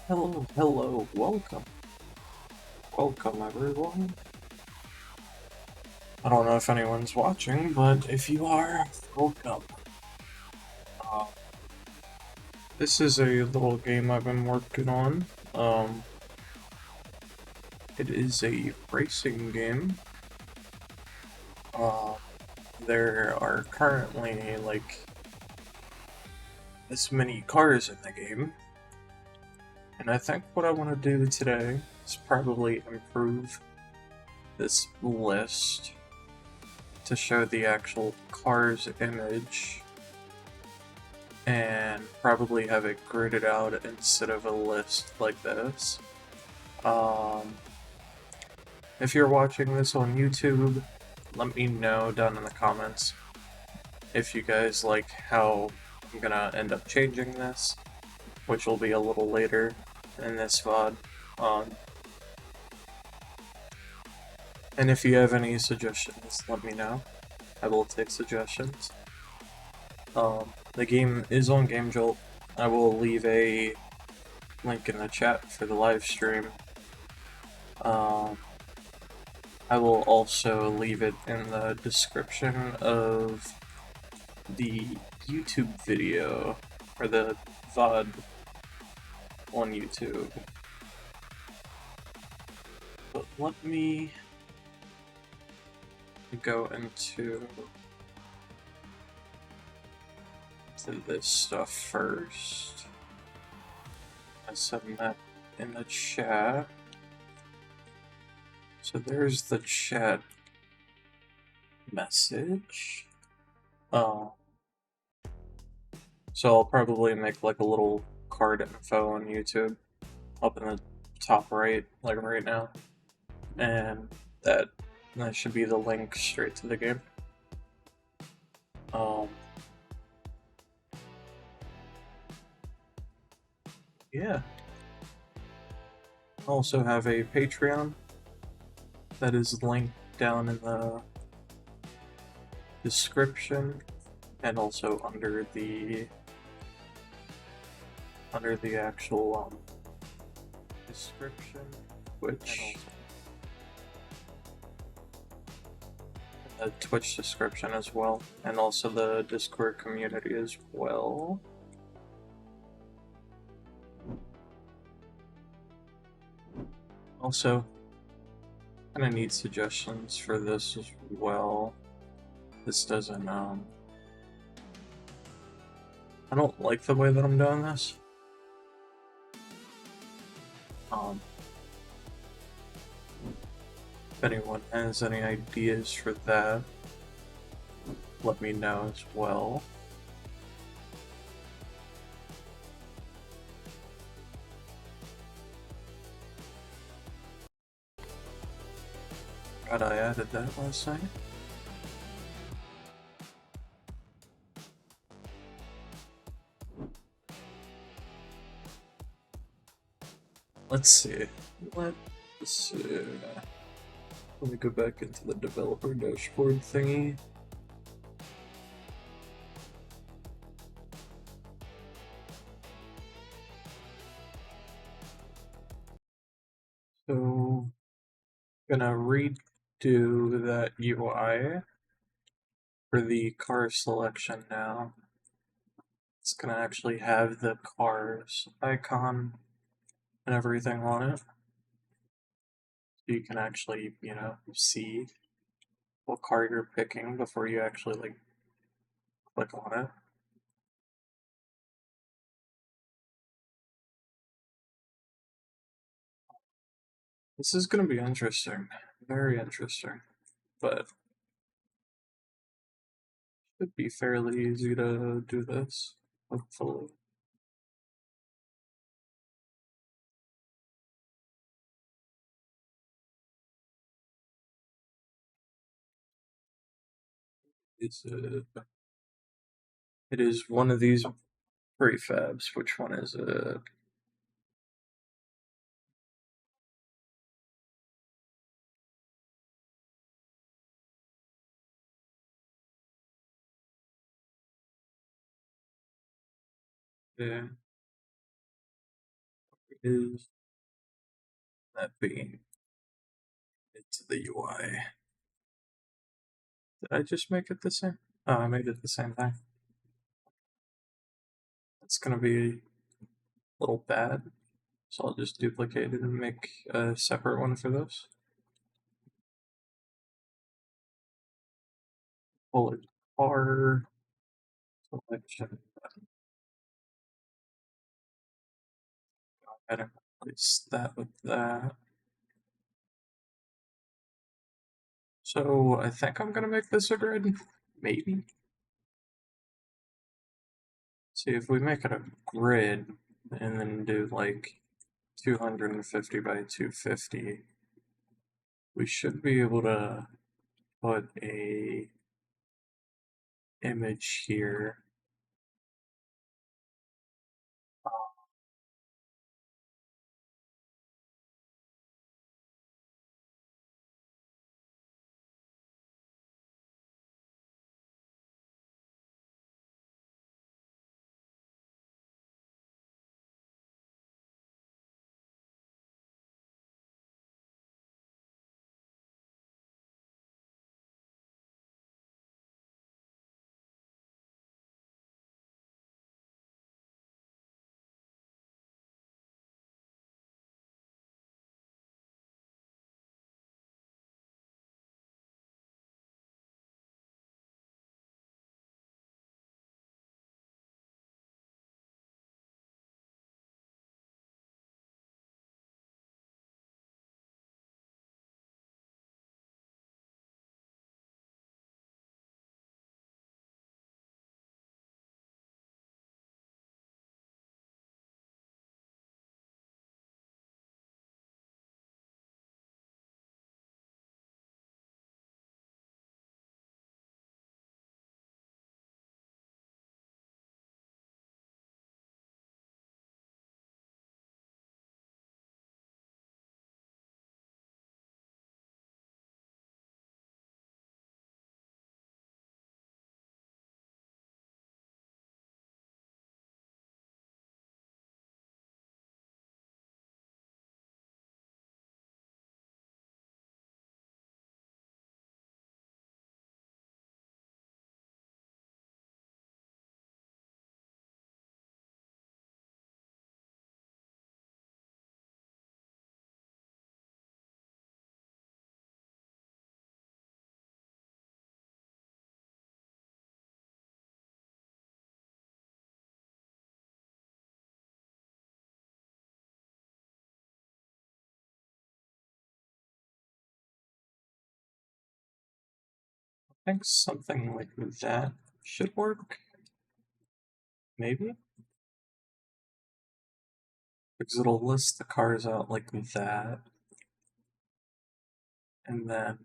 Hello, welcome. Welcome, everyone. I don't know if anyone's watching, but if you are, welcome. Uh, this is a little game I've been working on. It is a racing game. Uh, there are currently, this many cars in the game, and I think what I want to do today is probably improve this list to show the actual car's image and probably have it gridded out instead of a list like this. Um, if you're watching this on YouTube, let me know down in the comments if you guys like how I'm gonna end up changing this, which will be a little later in this VOD. And if you have any suggestions, let me know. I will take suggestions. The game is on GameJolt. I will leave a link in the chat for the live stream. I will also leave it in the description of the YouTube video, or the VOD on YouTube. But let me go into this stuff first. I send that in the chat. So there's the chat message. So I'll probably make like a little card info on YouTube up in the top right, like right now. And that should be the link straight to the game. Yeah. I also have a Patreon that is linked down in the description and also under the actual description, which the Twitch description as well, and also the Discord community as well. Also, kind of need suggestions for this as well. This doesn't, I don't like the way that I'm doing this. If anyone has any ideas for that, let me know as well. God, I added that last night. Let's see. Let's see. Let me go back into the developer dashboard thingy. So, gonna redo that UI for the car selection now. It's gonna actually have the cars icon and everything on it. So you can actually, see what car you're picking before you actually, click on it. This is gonna be interesting. Very interesting. But should be fairly easy to do this, hopefully. Is it? It is one of these prefabs. Which one is it? Yeah. is that be into the UI? Did I just make it the same? Oh, I made it the same thing. It's gonna be a little bad, so I'll just duplicate it and make a separate one for this. Bullet bar selection. Go ahead and replace that with that. So I think I'm gonna make this a grid, maybe. See if we make it a grid and then do like 250 by 250, we should be able to put a image here. I think something like that should work. Maybe? Because it'll list the cars out like that. And then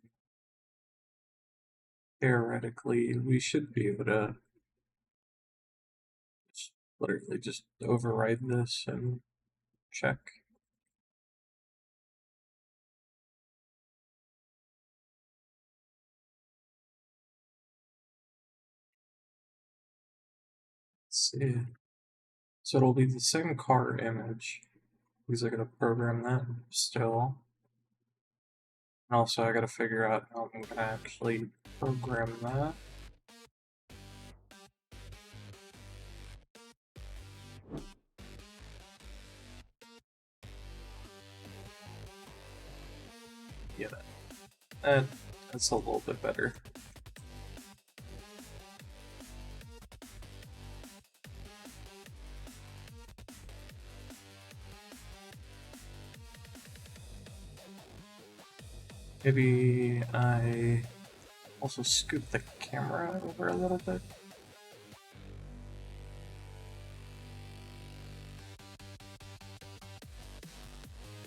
theoretically, we should be able to literally just override this and check. Let's see. So it'll be the same car image. Because I gotta program that still. And also I gotta figure out how I'm gonna actually program that. Yeah, that's a little bit better. Maybe I also scoot the camera over a little bit.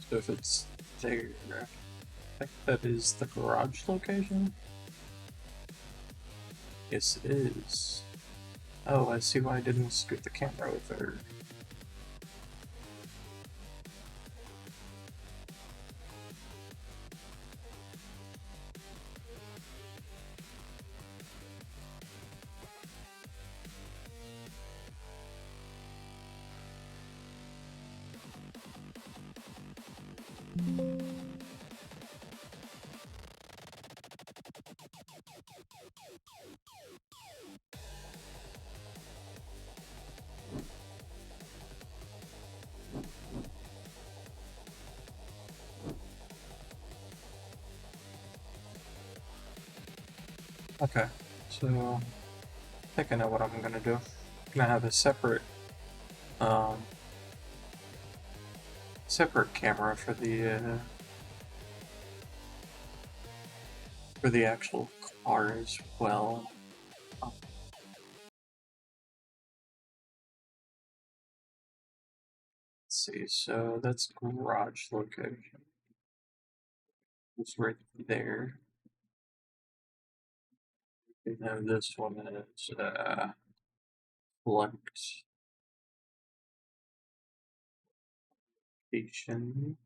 So if it's there, I think that is the garage location. Yes, it is. Oh, I see why I didn't scoot the camera over. Okay, so I think I know what I'm gonna do. I'm gonna have a um, separate camera for the actual car as well. Let's see, so that's garage location. It's right there. And then this one is select location.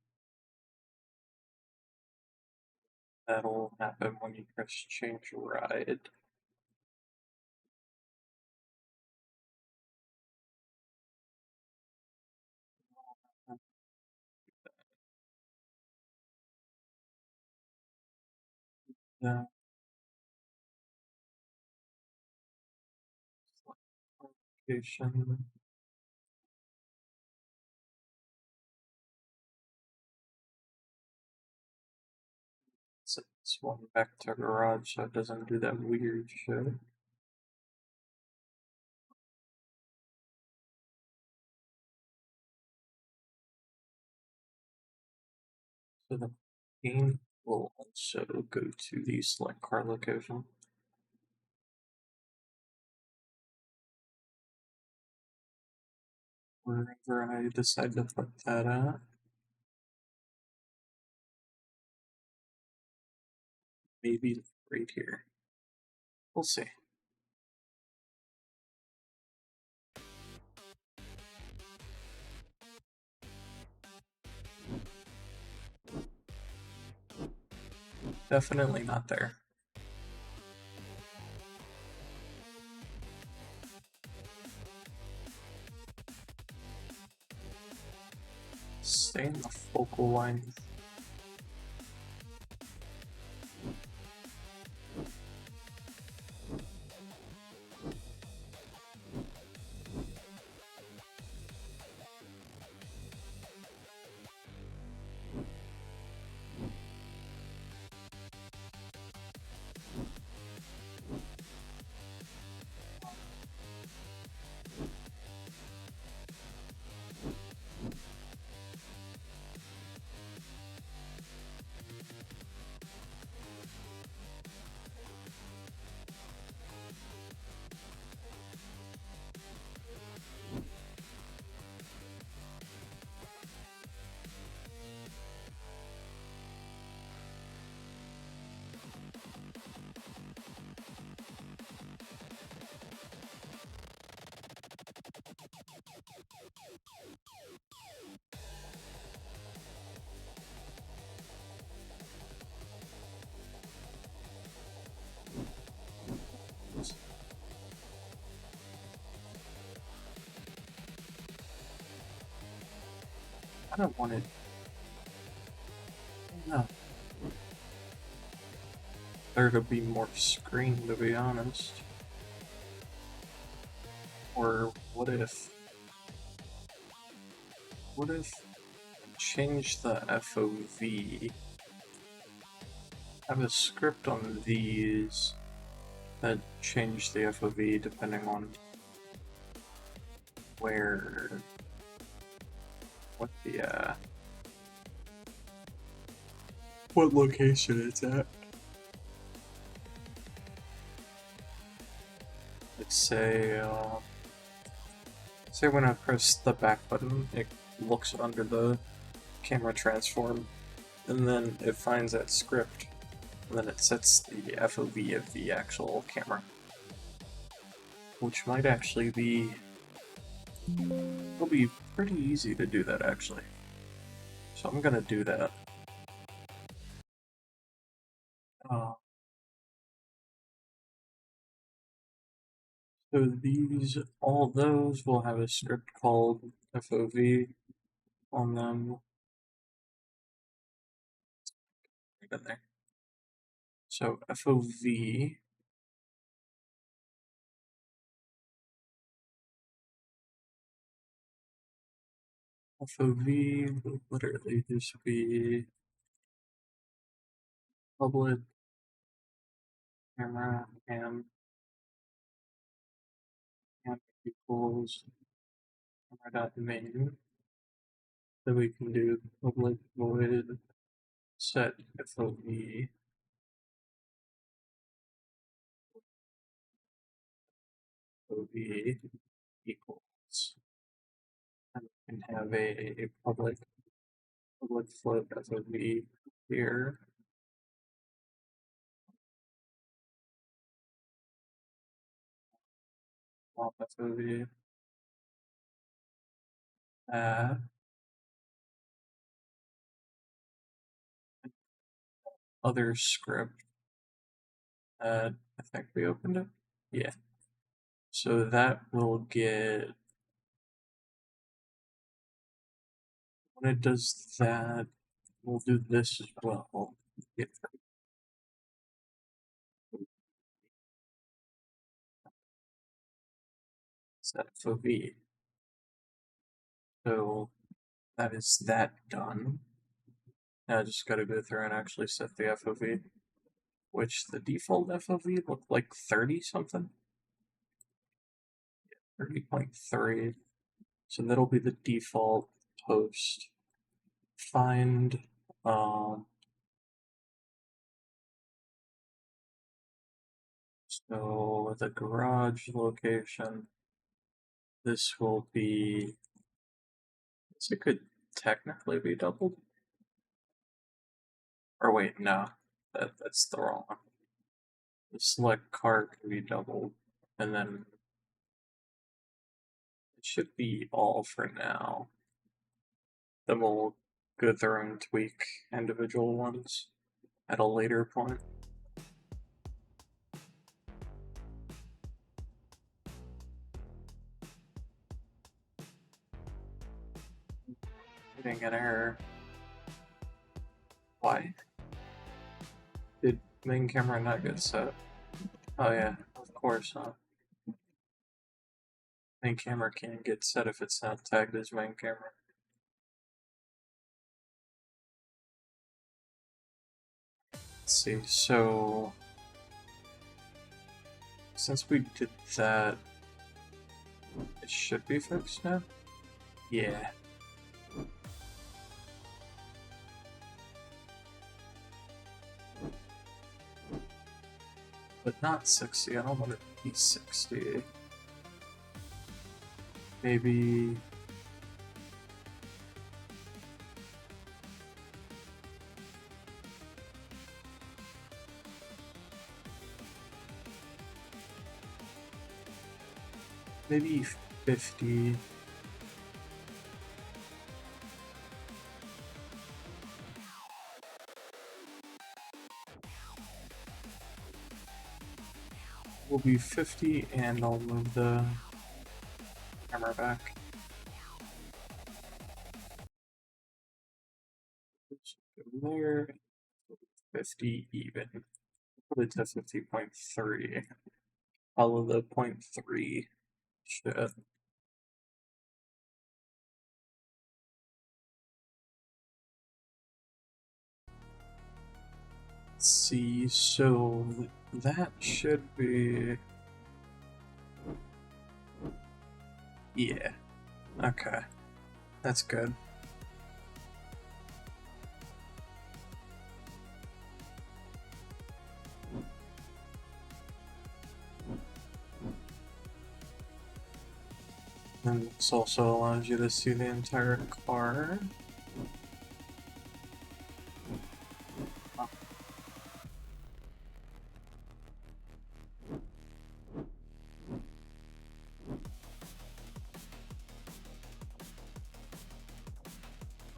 That'll happen when you press change ride. Yeah, location. Set this one back to garage so it doesn't do that weird shit. So the game will also go to the select car location. Wherever I decide to put that at. Maybe right here. We'll see. Definitely not there. Stay in the focal line. I don't want it. No. There to be more screen, to be honest. Or what if? What if I change the FOV? Have a script on these that change the FOV depending on where, what the, what location it's at. Let's say when I press the back button, it looks under the camera transform, and then it finds that script, and then it sets the FOV of the actual camera. Which might actually be, it'll be pretty easy to do that actually. So I'm gonna do that. Uh, so these, all those will have a script called FOV on them. Right in there. So FOV will literally just be public camera cam equals camera.main. Then we can do public void set FOV OV equals, and we can have a public float FOV here. Swap FOV other script that I think we opened it. Yeah. So that will get, when it does that, we'll do this as well. Get set FOV. So that is that done. Now I just gotta go through and actually set the FOV, which the default FOV looked like 30 something. 30.3. So that'll be the default post. Find so the garage location, this will be, it could technically be doubled. Or wait, no, that's the wrong one. The select car can be doubled, and then it should be all for now. Then we'll go through and tweak individual ones at a later point. Getting an error. Why? Did main camera not get set? Oh yeah, of course not. Main camera can't get set if it's not tagged as main camera. Let's see, so since we did that, it should be fixed now? Yeah. But not 60, I don't want it to be 60. Maybe... maybe 50. Will be 50, and I'll move the camera back. Go there. 50 even. Put it to 50.3. Follow the 0.3 shit. Let's see, so that should be... yeah. Okay. That's good. And this also allows you to see the entire car.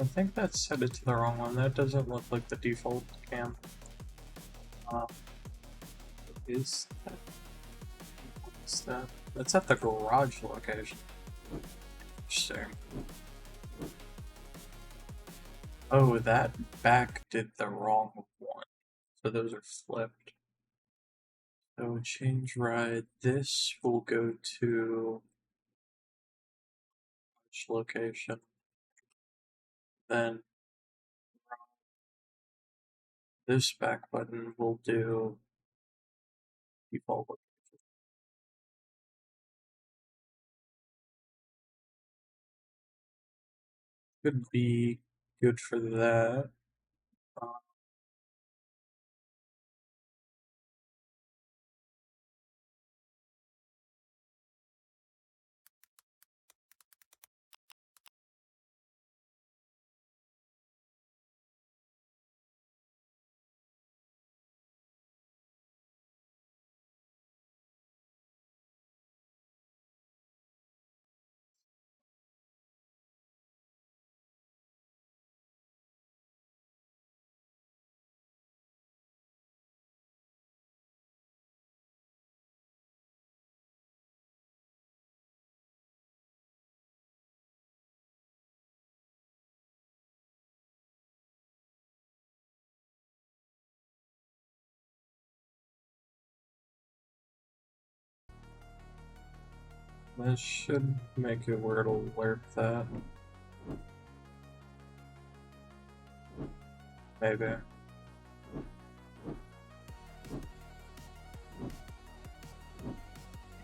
I think that set it to the wrong one. That doesn't look like the default cam. Is that? What's that? That's at the garage location. Interesting. Oh, that back did the wrong one. So those are flipped. So change ride. This will go to which location? Then this back button will do default location. Could be good for that. Uh, this should make it where it'll alert that. Maybe.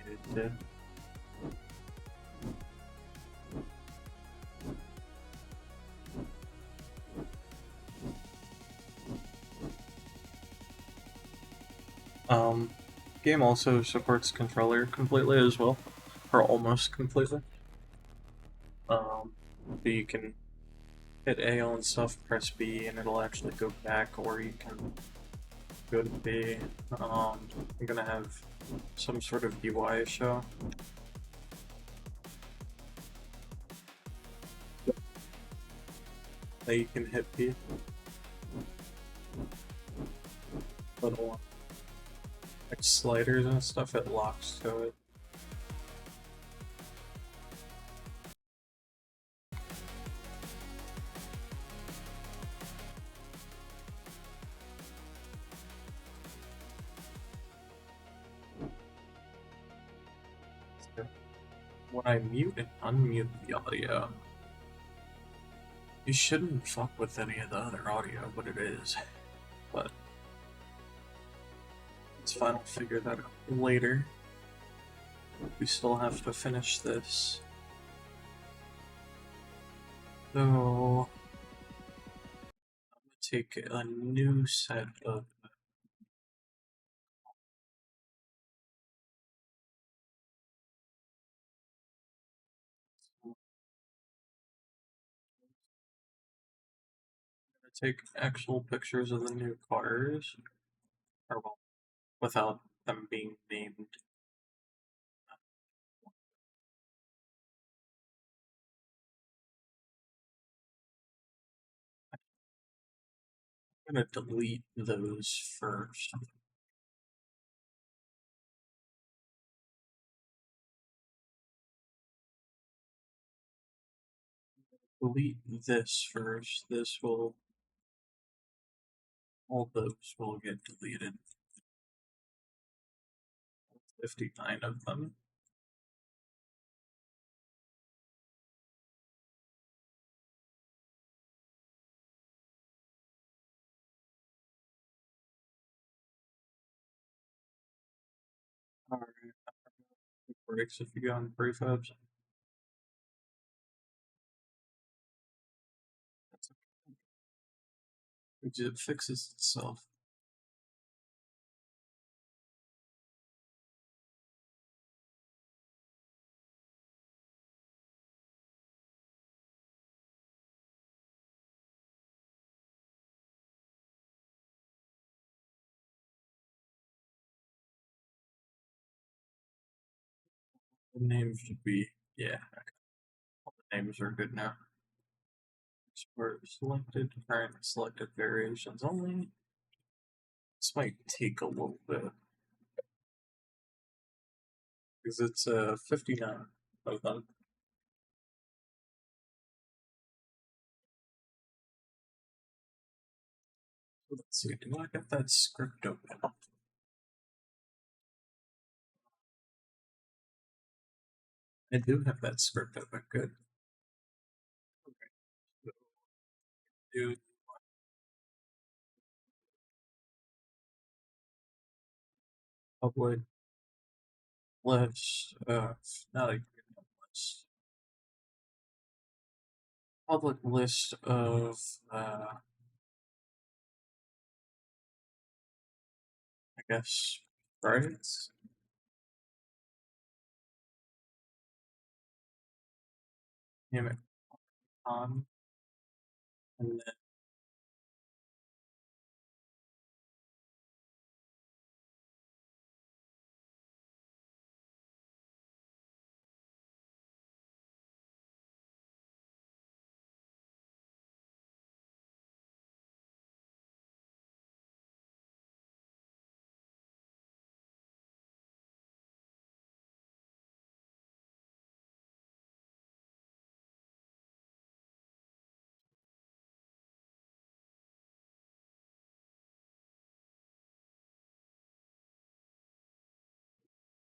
It did. Um, game also supports controller completely as well, or almost completely. Um, so you can hit A on stuff, press B, and it'll actually go back, or you can go to B. I'm gonna have some sort of UI show. That you can hit B. Little like sliders and stuff, it locks to it. So when I mute and unmute the audio, you shouldn't fuck with any of the other audio, but it is. But it's fine, I'll figure that out later. We still have to finish this. So I'm gonna take a new set of take actual pictures of the new cars, or well, without them being named. I'm gonna delete those first. Delete this first. This will, all those will get deleted. 59 of them. Alright, breaks if you go on prefabs. That's okay. It fixes itself. The names should be, yeah, all the names are good now. Export selected, current selected variations only. This might take a little bit because it's 59 of them. Let's see, do I get that script open? I do have that script open, good. Okay, so do public list of, not a list, public list of, I guess, sprites. Name it on, and then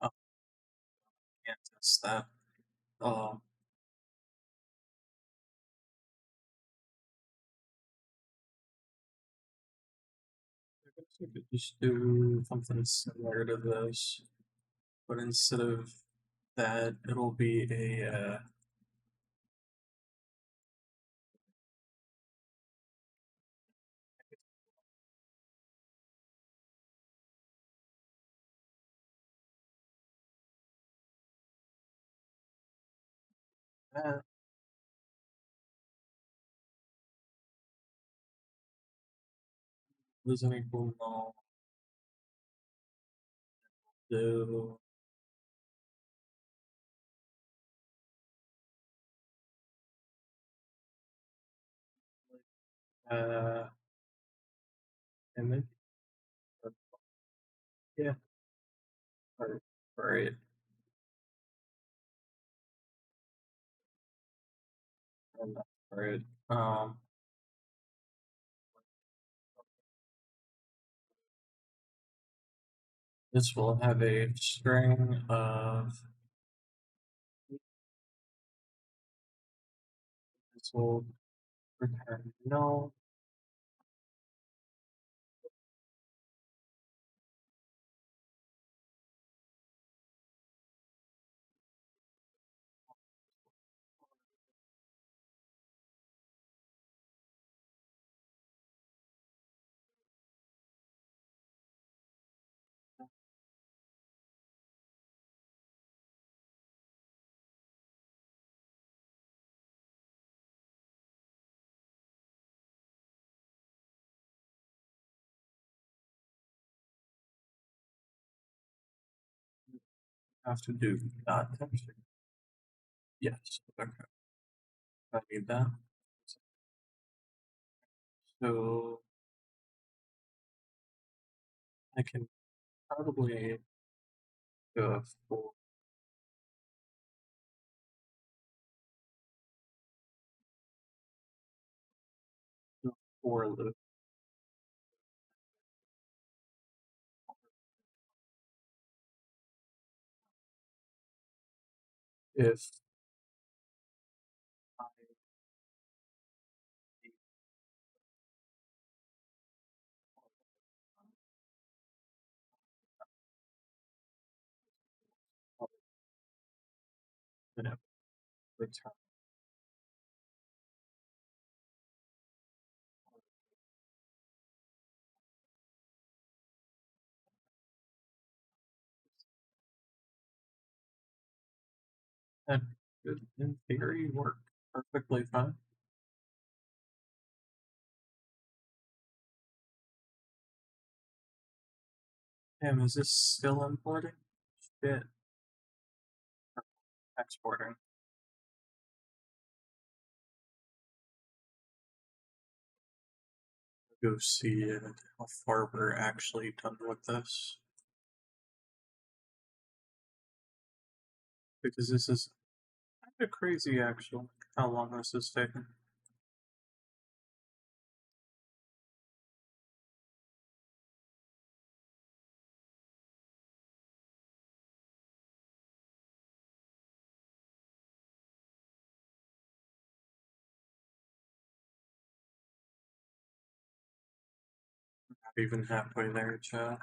oh, can't test that. Um, I guess we could just do something similar to this, but instead of that, it'll be a, that doesn't equal null, do, uh, image, yeah, or, right, and that's right. This will have a string of, this will return null, have to do dot texture. Yes, okay, I need that. So I can probably go for loop if I you know, return that could in theory work perfectly fine. Damn, is this still importing? Shit, exporting. Go see how far we're actually done with this. Because this is kind of crazy actually, how long this is taking. Not even halfway there, chat.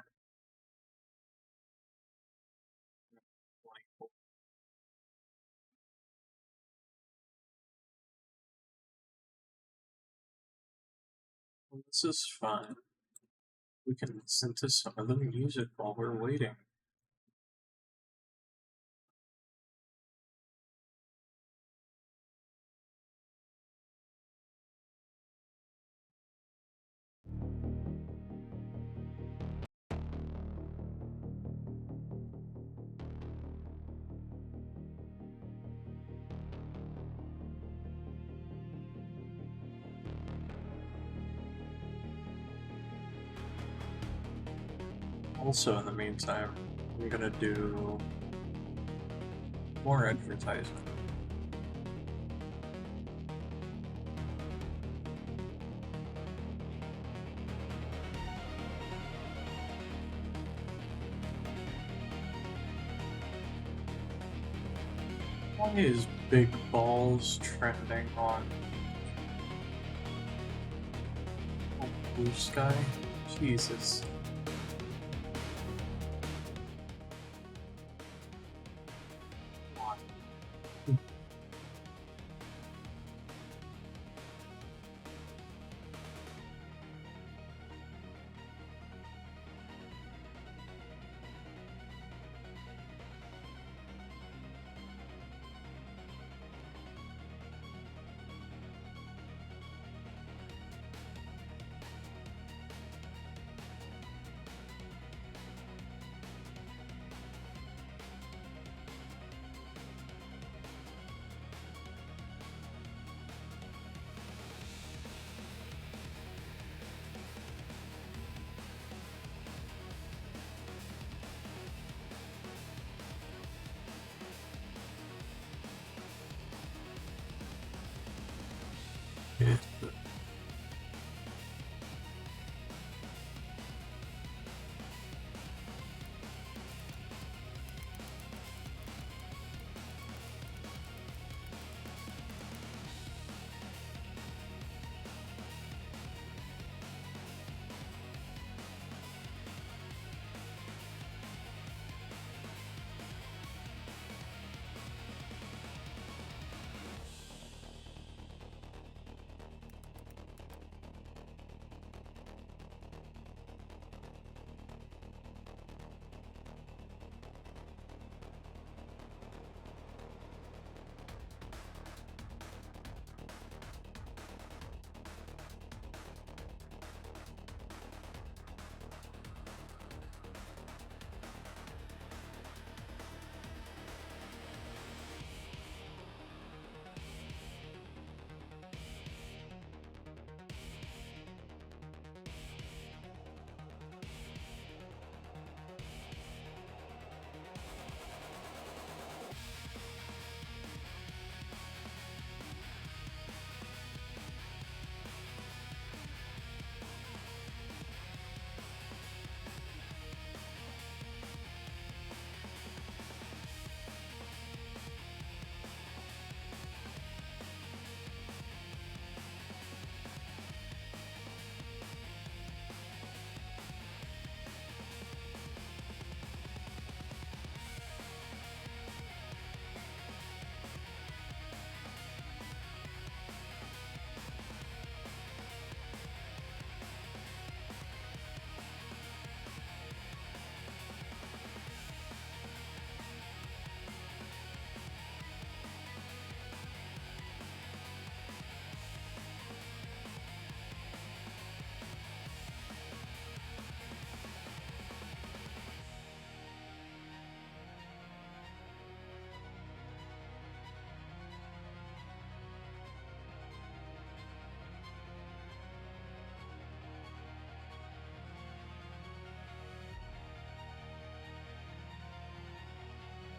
Well, this is fun. We can listen to some of the music while we're waiting. Also, in the meantime, I'm gonna do more advertising. Why is Big Balls trending on Blue Sky? Jesus.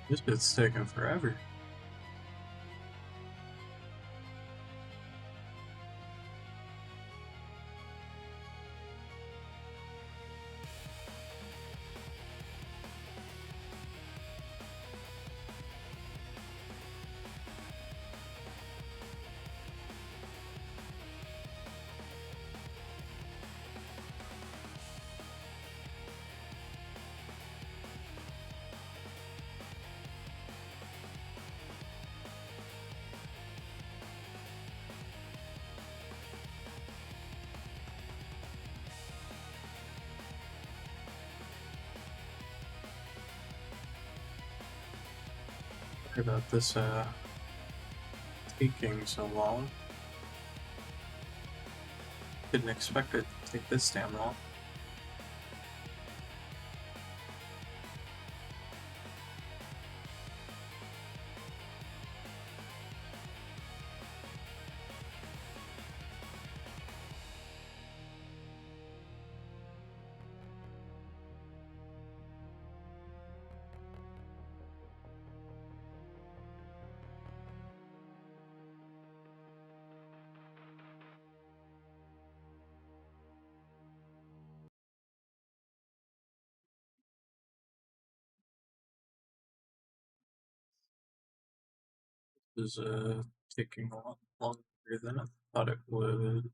This bit's taking forever. Sorry about this taking so long. Didn't expect it to take this damn long. This is taking a lot longer than I thought it would.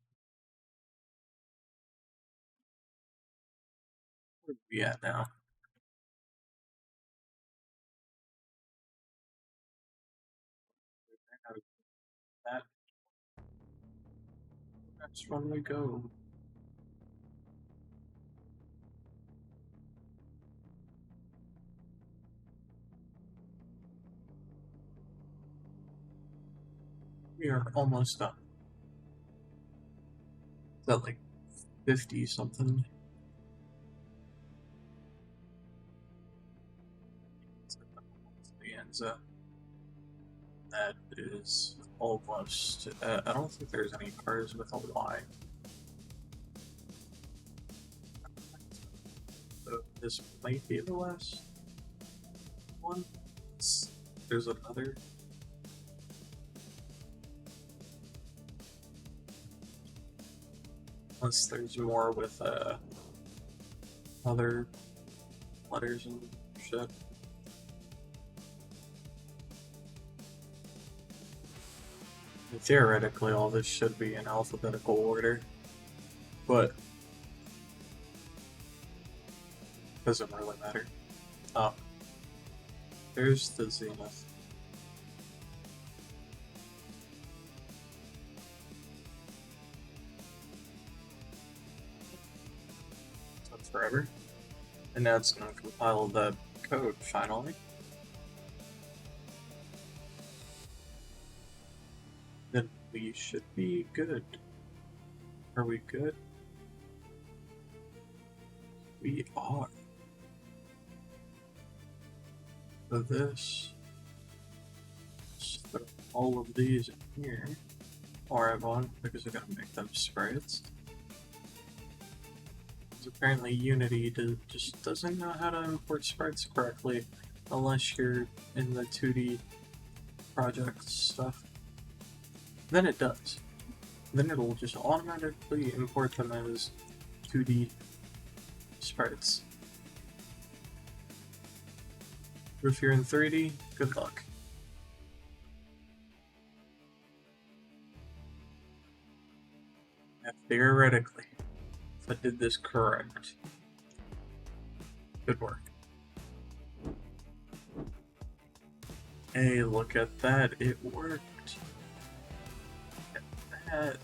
Where are we at now? That next one we go. We are almost done. Is that like 50 something? Stanza. That is almost. I don't think there's any cars with a Y. So this might be the last one. There's another. Unless there's more with other letters and shit. And theoretically, all this should be in alphabetical order, but doesn't really matter. Oh, there's the Zenith. Took forever. And now it's going to compile the code finally. Then we should be good. Are we good? We are. So this, just throw all of these in here. Or I won't, because we're gonna make them sprites. Because apparently Unity just doesn't know how to import sprites correctly unless you're in the 2D project stuff. Then it does. Then it'll just automatically import them as 2D sprites. But if you're in 3D, good luck. And theoretically, if I did this correct, good work. Hey, look at that, it worked. Look at that.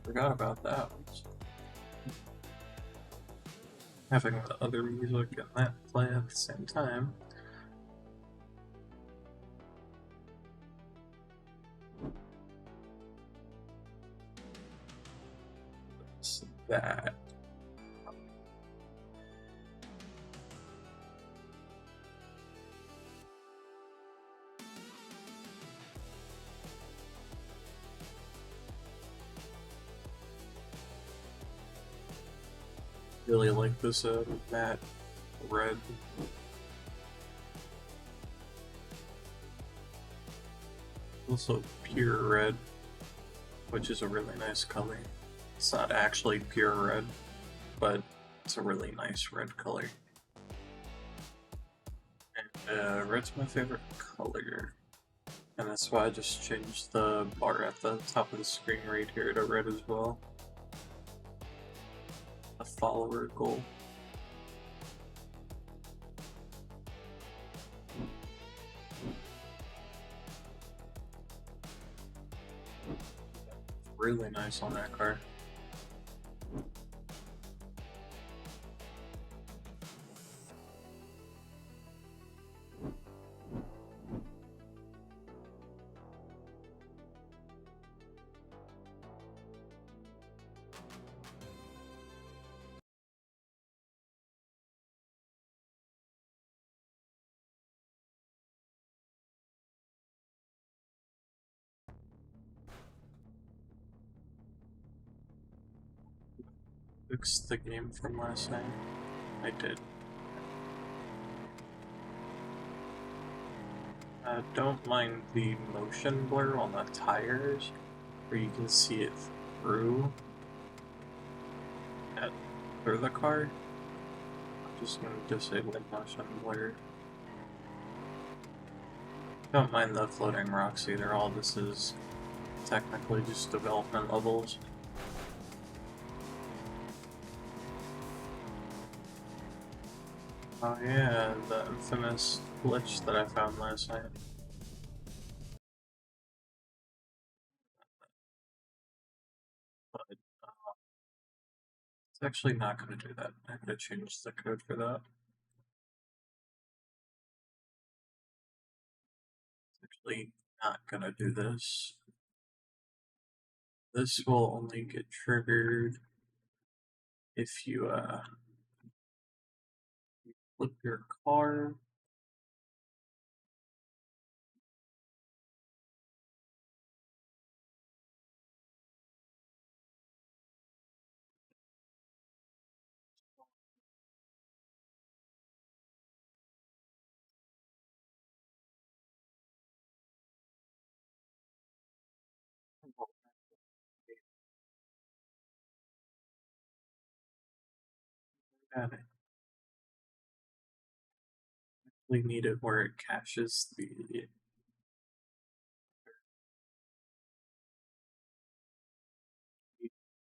Forgot about that. Having the other music and that play at the same time. It's that. Really like this matte red. Also pure red, which is a really nice color. It's not actually pure red, but it's a really nice red color. And red's my favorite color. And that's why I just changed the bar at the top of the screen right here to red as well. The follower goal. Really nice on that car. Fixed the game from last night. I did. Don't mind the motion blur on the tires, where you can see it through through the car. I'm just going to disable motion blur. Don't mind the floating rocks either. All this is technically just development levels. Oh yeah, the infamous glitch that I found last night. But it's actually not going to do that. I'm going to change the code for that. It's actually not going to do this. This will only get triggered if you flip your car. And we need it where it caches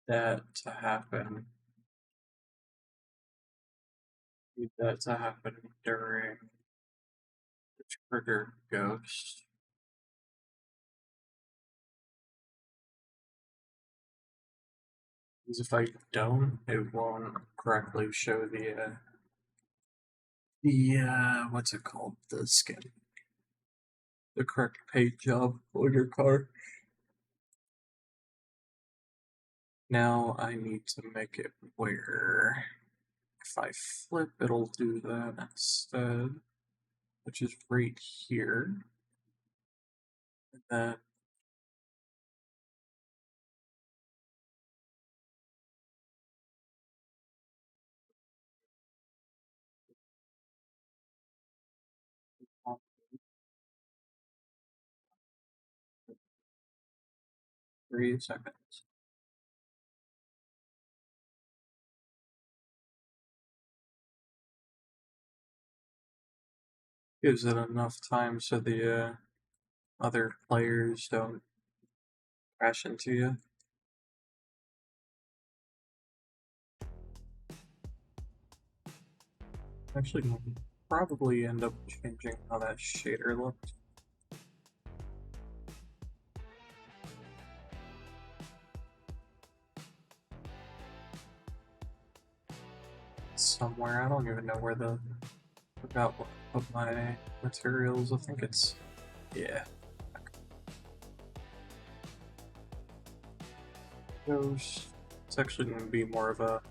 that to happen. Need that to happen during the trigger ghost. Because if I don't, it won't correctly show the what's it called? The skin. The correct paint job on your car. Now I need to make it where if I flip, it'll do that instead, which is right here. And then on 3 seconds. Gives it enough time so the other players don't crash into you. Actually, probably end up changing how that shader looks. Somewhere, I don't even know where the forgot what of my materials. I think it's yeah. Those. It's actually going to be more of a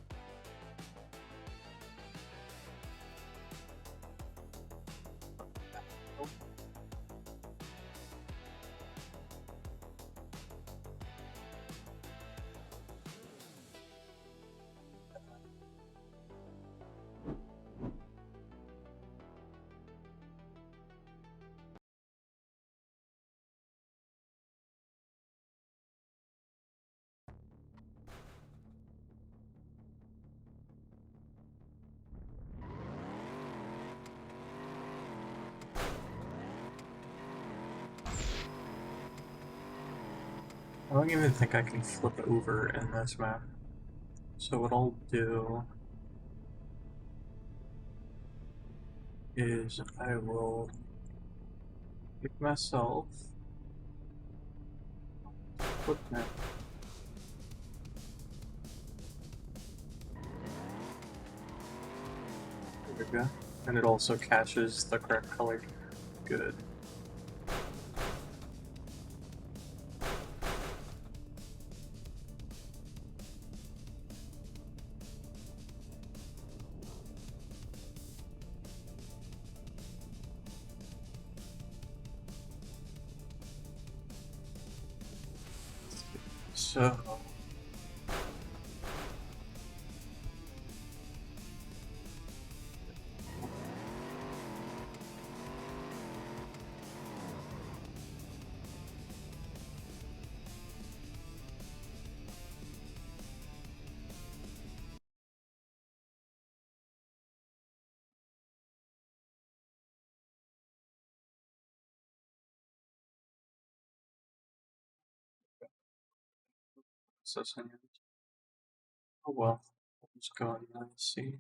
don't even think I can flip over in this map. So what I'll do is I will pick myself, flip that. There we go. And it also catches the correct color. Good. So processing it. Oh well. Let's go and see.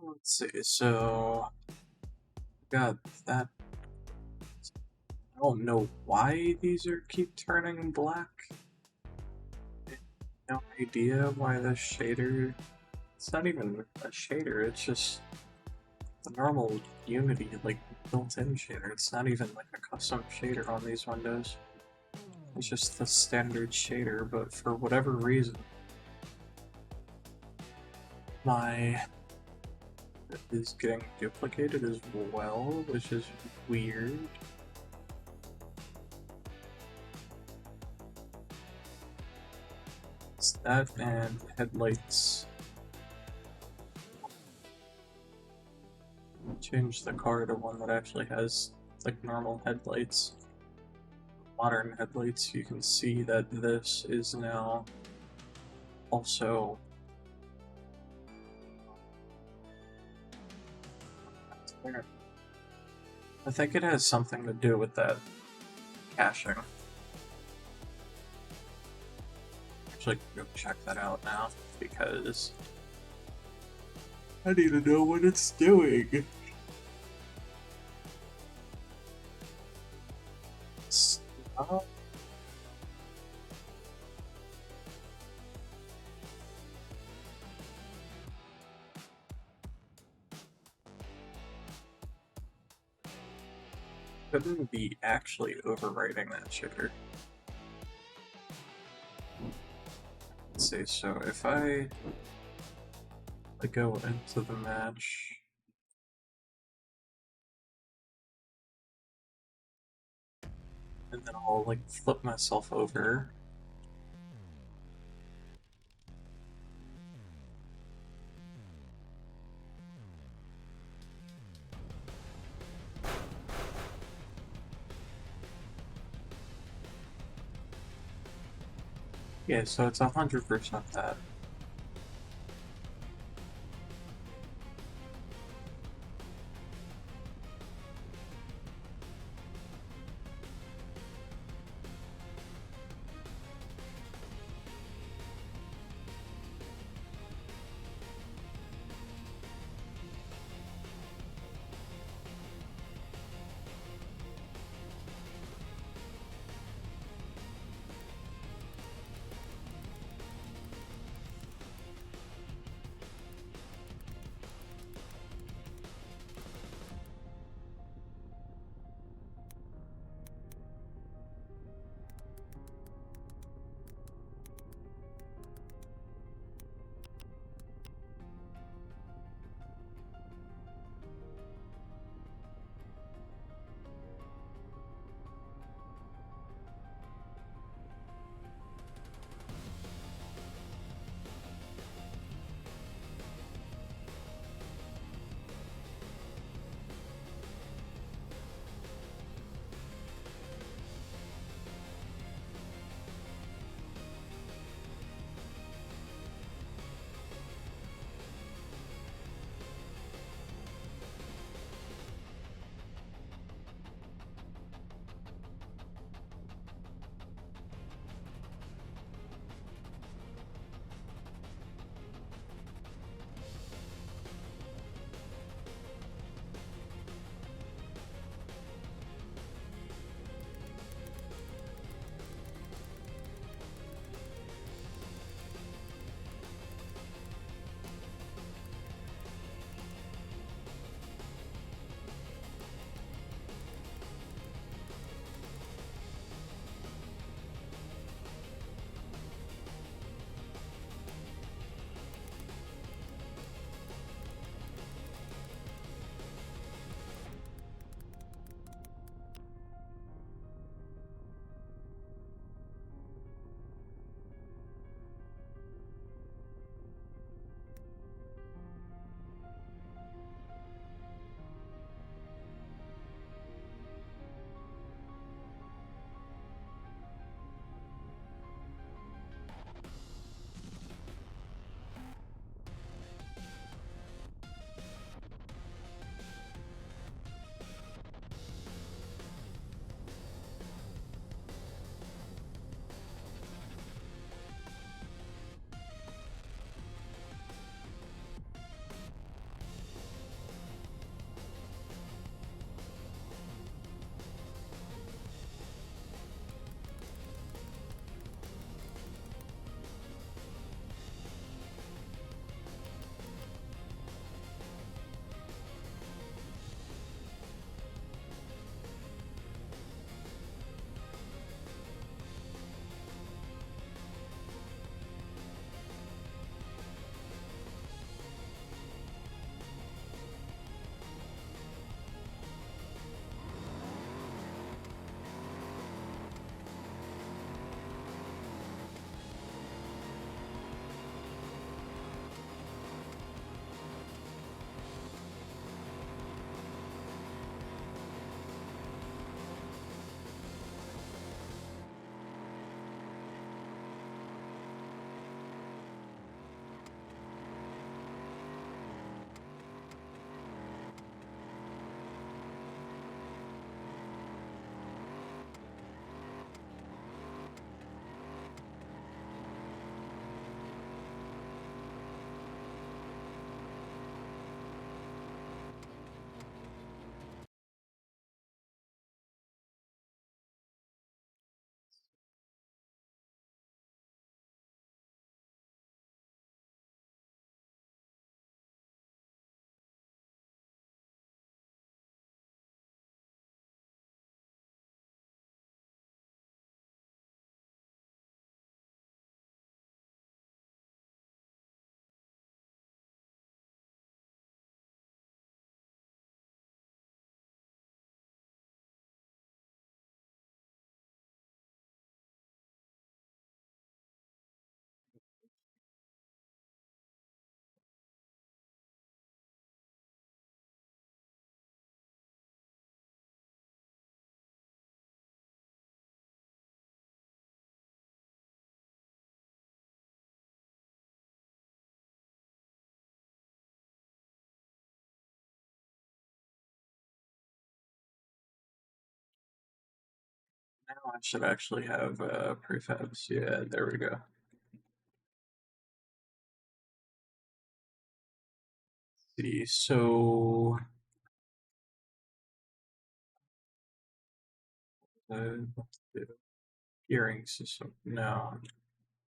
Let's see. So got that. I don't know why these are keep turning black. No idea why the shader. It's not even a shader. It's just the normal Unity like built-in shader. It's not even like a custom shader on these windows. It's just the standard shader, but for whatever reason, my is getting duplicated as well, which is weird. It's that and headlights. Change the car to one that actually has like normal headlights. Modern headlights, you can see that this is now also there. I think it has something to do with that caching. Actually, go check that out now because I need to know what it's doing. Stop. Couldn't be actually overwriting that shader. Let's see, so if I go into the match, and then I'll like flip myself over. Yeah, so it's 100% that. Now I should actually have prefabs. Yeah, there we go. See, so the gearing system. No,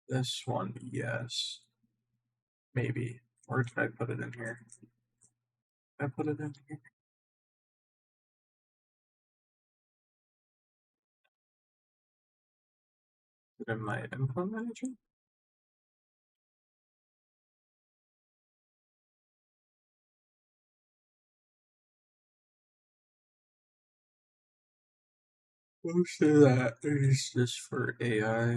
this one, yes, maybe. Or did I put it in here? Did I put it in here? Is it in my input manager? Most of that is just for AI,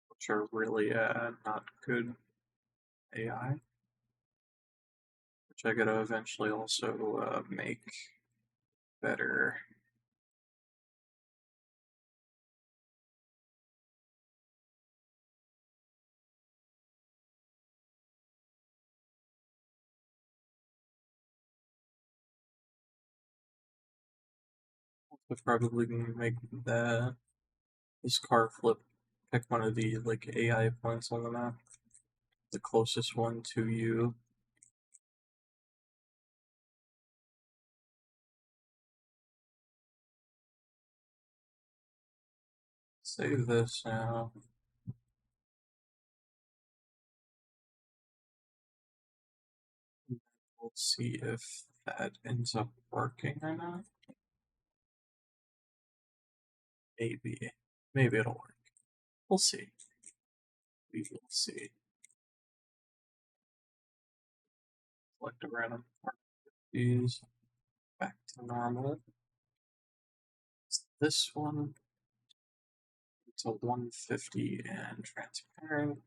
which are really not good AI, which I gotta eventually also make better. I'll probably make this car flip, pick one of the like AI points on the map, the closest one to you. Save this now. Let's see if that ends up working or not. Maybe. Maybe it'll work. We'll see. We will see. Select a random part of these. Back to normal. This one to 150 and transparent.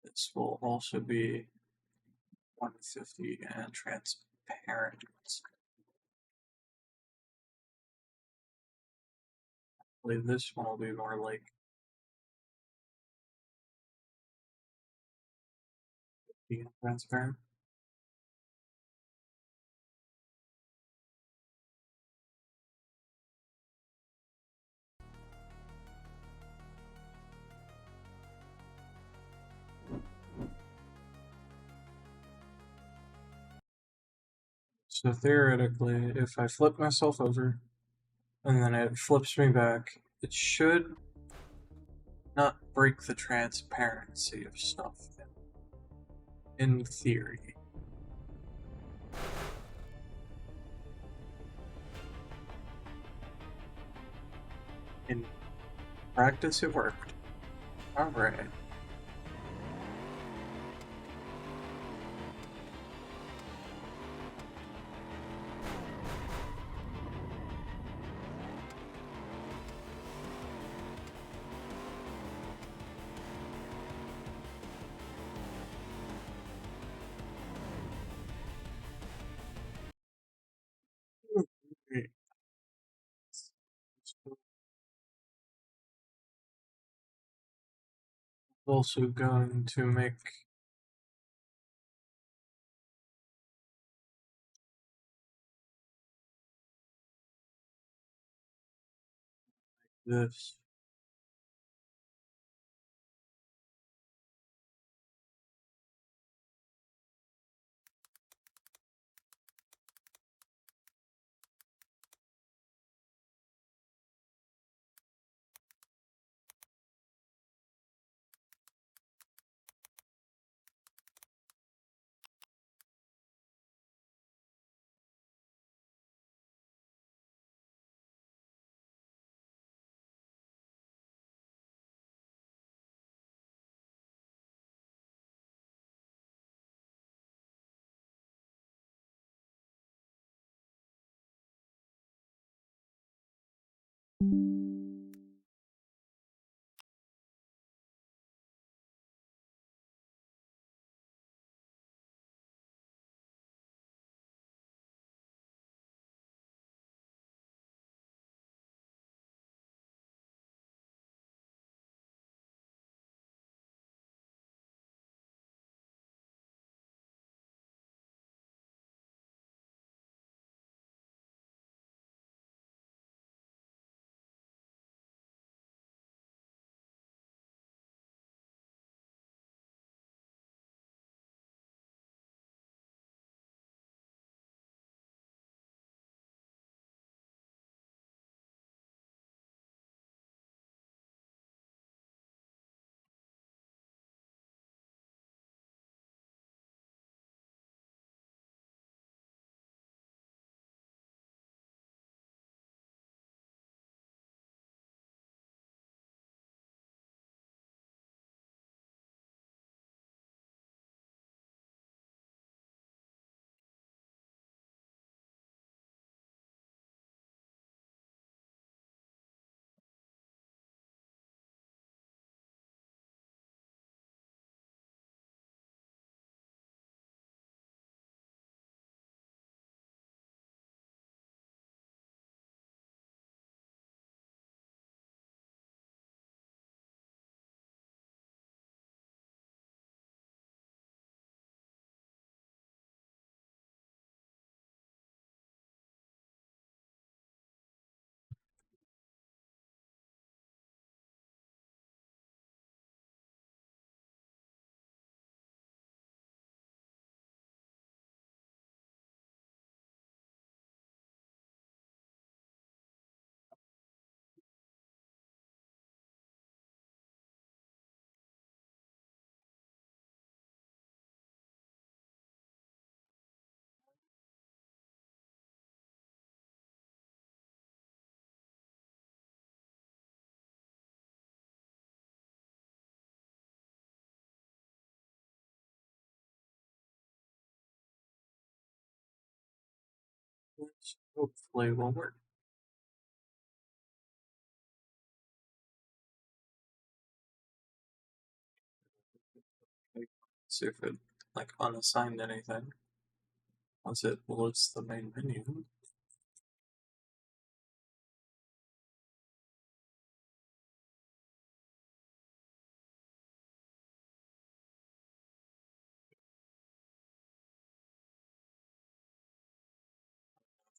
This will also be 150 and transparent. Hopefully this one will be more like 50 and transparent. So theoretically, if I flip myself over and then it flips me back, it should not break the transparency of stuff. In theory. In practice, it worked. Alright. Also going to make this. Hopefully it will work. See if it like unassigned anything. Once it loads the main menu.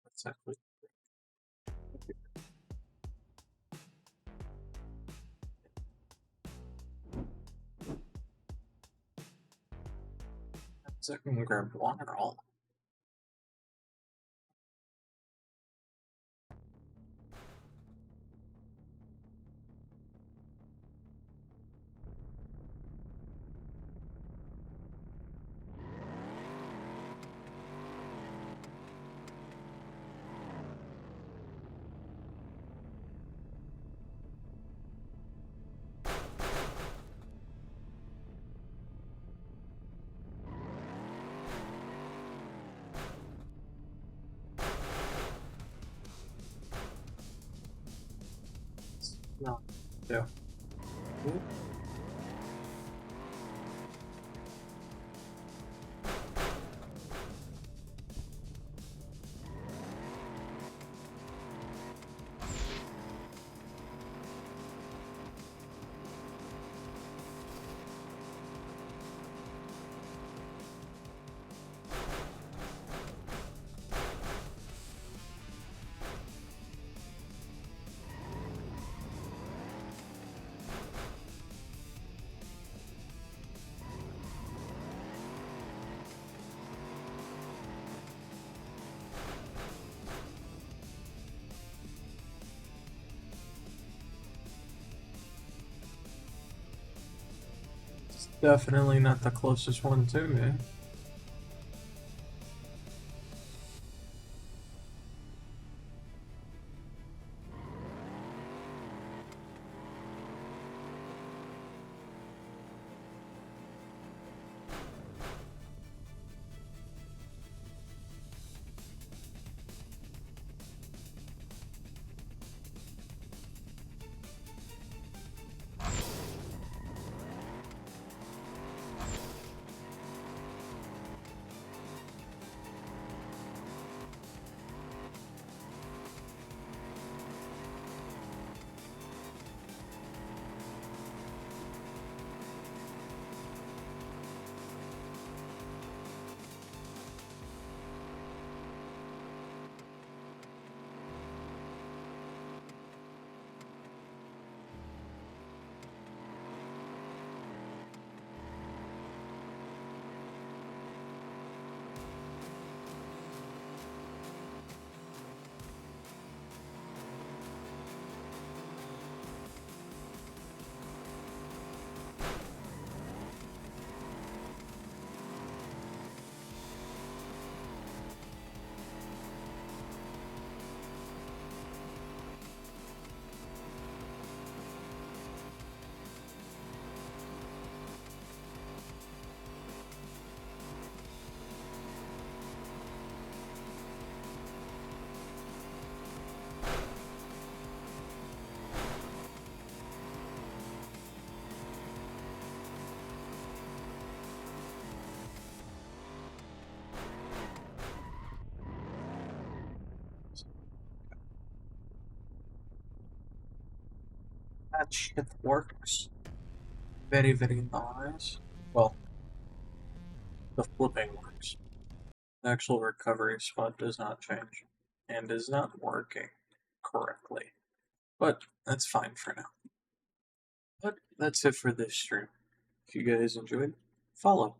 That's actually so I can grab one or all. No. Yeah. It's definitely not the closest one to me. That shit works. Very, very nice. Well, the flipping works. The actual recovery spot does not change and is not working correctly. But that's fine for now. But that's it for this stream. If you guys enjoyed, follow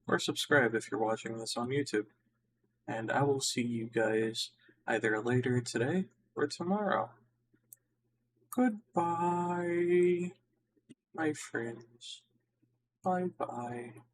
or subscribe if you're watching this on YouTube. And I will see you guys either later today or tomorrow. Goodbye, my friends. Bye bye.